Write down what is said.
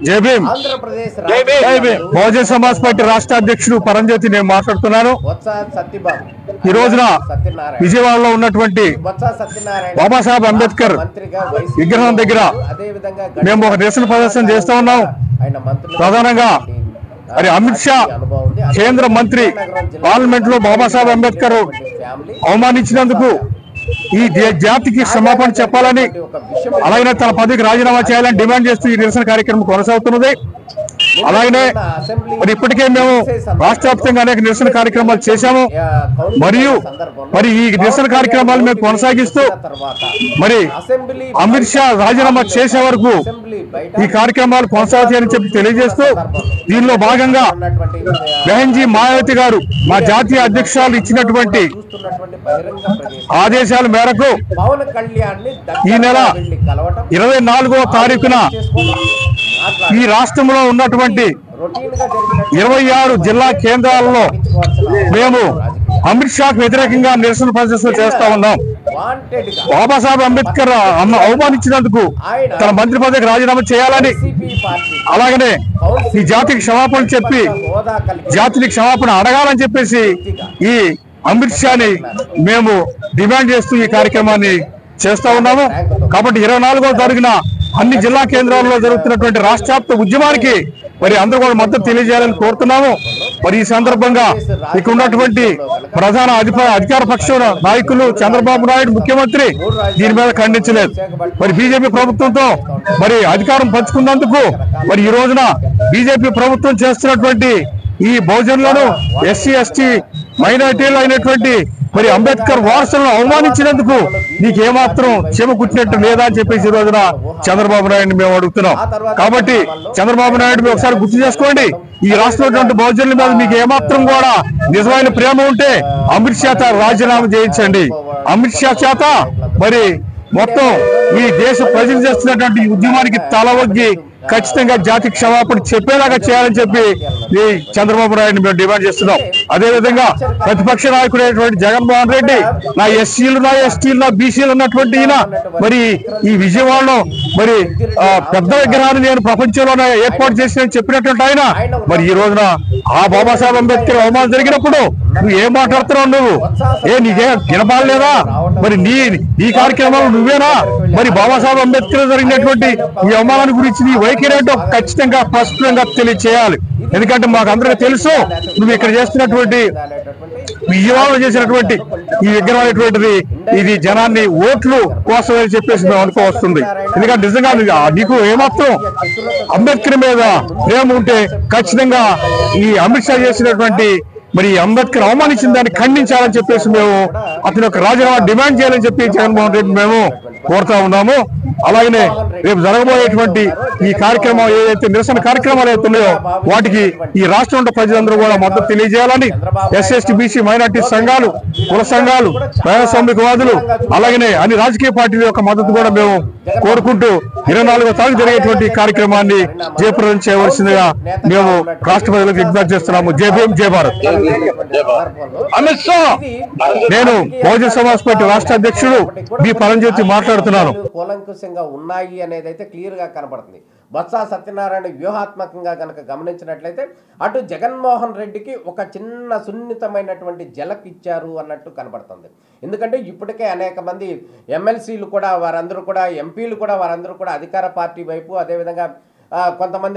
జై భీమ్. ఆంధ్రప్రదేశ్ బహుజన సమాజ్ పార్టీ రాష్ట్ర అధ్యక్షుడు పరంజ్యోతి నేను మాట్లాడుతున్నాను. ఈ రోజున విజయవాడలో ఉన్నటువంటి బాబాసాహెబ్ అంబేద్కర్ విగ్రహం దగ్గర మేము ఒక నిరసన ప్రదర్శన చేస్తూ ఉన్నాం. ప్రధానంగా మరి అమిత్ షా కేంద్ర మంత్రి పార్లమెంట్ లో బాబాసాహెబ్ అంబేద్కర్ అవమానించినందుకు ఈ జాతికి క్షమాపణ చెప్పాలని, అలాగే తన పదవికి రాజీనామా చేయాలని డిమాండ్ చేస్తూ ఈ నిరసన కార్యక్రమం కొనసాగుతున్నది. అలాగనే మరి ఇప్పటికే మేము రాష్ట్ర వ్యాప్తంగా అనేక నిరసన కార్యక్రమాలు చేశాము. మరి ఈ నిరసన కార్యక్రమాలు మేము కొనసాగిస్తూ మరి అమిత్ షా రాజీనామా చేసే వరకు ఈ కార్యక్రమాలు కొనసాగుతాయని చెప్పి తెలియజేస్తూ, దీనిలో భాగంగా బెహన్జీ మాయావతి గారు మా జాతీయ అధ్యక్షురాలు ఇచ్చినటువంటి ఆదేశాల మేరకు ఈ నెల 24వ తారీఖున ఈ రాష్ట్రంలో ఉన్నటువంటి 26 జిల్లా కేంద్రాలలో మేము అమిత్ షాకు వ్యతిరేకంగా నిరసన ప్రదర్శన చేస్తా ఉన్నాం. బాబాసాహెబ్ అంబేద్కర్ అవమానించినందుకు తన మంత్రి పదవికి రాజీనామా చేయాలని, అలాగనే ఈ జాతికి క్షమాపణ చెప్పి జాతిని క్షమాపణ అడగాలని చెప్పేసి ఈ అమిత్ షాని మేము డిమాండ్ చేస్తూ ఈ కార్యక్రమాన్ని చేస్తా ఉన్నాము. కాబట్టి 24వ తారీఖున అన్ని జిల్లా కేంద్రాల్లో జరుగుతున్నటువంటి రాష్ట్రవ్యాప్త ఉద్యమానికి మరి అందరూ కూడా మద్దతు తెలియజేయాలని కోరుతున్నాము. మరి ఈ సందర్భంగా ఇక్కడ ఉన్నటువంటి ప్రధాన అధికార పక్ష నాయకులు చంద్రబాబు నాయుడు ముఖ్యమంత్రి దీని మీద ఖండించలేదు. మరి బీజేపీ ప్రభుత్వంతో మరి అధికారం పంచుకున్నందుకు మరి ఈ రోజున బీజేపీ ప్రభుత్వం చేస్తున్నటువంటి ఈ బహుజనులను ఎస్సీ ఎస్టీ మైనారిటీలు అయినటువంటి మరి అంబేద్కర్ వారసులను అవమానించినందుకు నీకేమాత్రం చెమకుట్టినట్టు లేదా అని చెప్పేసి ఈ రోజున చంద్రబాబు నాయుడిని మేము అడుగుతున్నాం. కాబట్టి చంద్రబాబు నాయుడు మీరు ఒకసారి గుర్తు చేసుకోండి, ఈ రాష్ట్రంలో బహుజనుల మీద మీకు ఏమాత్రం కూడా నిజమైన ప్రేమ ఉంటే అమిత్ షా రాజీనామా చేయించండి. అమిత్ షా చేత మరి మొత్తం ఈ దేశ ప్రజలు చేస్తున్నటువంటి ఉద్యమానికి తల వగ్గి ఖచ్చితంగా జాతి క్షమాపణ చెప్పేలాగా చేయాలని చెప్పి ఈ చంద్రబాబు నాయుడిని మేము డిమాండ్ చేస్తున్నాం. అదేవిధంగా ప్రతిపక్ష నాయకుడైనటువంటి జగన్మోహన్ రెడ్డి నా ఎస్సీలు నా ఎస్టీలు నా బీసీలు ఉన్నటువంటి ఈయన మరి ఈ విజయవాడలో మరి పెద్ద విగ్రహాన్ని నేను ప్రపంచంలోనే ఏర్పాటు చేసినని చెప్పినటువంటి ఆయన మరి ఈ రోజున ఆ బాబాసాహెబ్ అంబేద్కర్ అవమానం జరిగినప్పుడు నువ్వు ఏం మాట్లాడుతున్నావు? నువ్వు నీకేం వినపాలేదా? మరి నీ కార్యక్రమాలు నువ్వేనా? మరి బాబాసాహెబ్ అంబేద్కర్ జరిగినటువంటి ఈ అవమానాన్ని గురించి నీ వైఖరి ఏంటో ఖచ్చితంగా స్పష్టంగా తెలియచేయాలి. ఎందుకంటే మాకు అందరికీ తెలుసు నువ్వు ఇక్కడ చేస్తున్నటువంటి విజయవాడలో చేసినటువంటి ఈ విగ్రహం అనేటువంటిది ఇది జనాన్ని ఓట్లు కోసం అని చెప్పేసి మేము అనుకోవస్తుంది. ఎందుకంటే నిజంగా నీకు ఏమాత్రం అంబేద్కర్ మీద ప్రేమ ఉంటే ఖచ్చితంగా ఈ అమిత్ షా చేసినటువంటి మరి అంబేద్కర్ అవమానించిన దాన్ని ఖండించాలని చెప్పేసి మేము అతని యొక్క రాజీనామా డిమాండ్ చేయాలని చెప్పి జగన్మోహన్ రెడ్డి మేము కోరుతా ఉన్నాము. అలాగనే రేపు జరగబోయేటువంటి ఈ కార్యక్రమం ఏదైతే నిరసన కార్యక్రమాలు అవుతున్నాయో వాటికి ఈ రాష్ట్రంలో ప్రజలందరూ కూడా మద్దతు తెలియజేయాలని ఎస్సీ బీసీ మైనార్టీ సంఘాలు, కుల సంఘాలు, ప్రజాస్వామికవాదులు అలాగనే అన్ని రాజకీయ పార్టీల యొక్క మద్దతు కూడా మేము కోరుకుంటూ 24వ తారీఖు జరిగేటువంటి కార్యక్రమాన్ని జయప్రదం చేయవలసిందిగా మేము రాష్ట్ర ప్రజలకు విజ్ఞప్తి చేస్తున్నాము. జై భీమ్, జై భారత్. అమిత్ షా నేను బహుజన సమాజ్ పార్టీ రాష్ట్ర అధ్యక్షుడు బి పరంజ్యోతి మాట్లాడుతున్నాను. కూలంకుషంగా ఉన్నాయి అనేది అయితే క్లియర్ గా కనబడుతుంది. బొత్స సత్యనారాయణ వ్యూహాత్మకంగా కనుక గమనించినట్లయితే అటు జగన్మోహన్ రెడ్డికి ఒక చిన్న సున్నితమైనటువంటి జలక్ ఇచ్చారు అన్నట్టు కనబడుతుంది. ఎందుకంటే ఇప్పటికే అనేక మంది ఎమ్మెల్సీలు కూడా వారందరూ కూడా ఎంపీలు కూడా వారందరూ కూడా అధికార పార్టీ వైపు, అదేవిధంగా కొంతమంది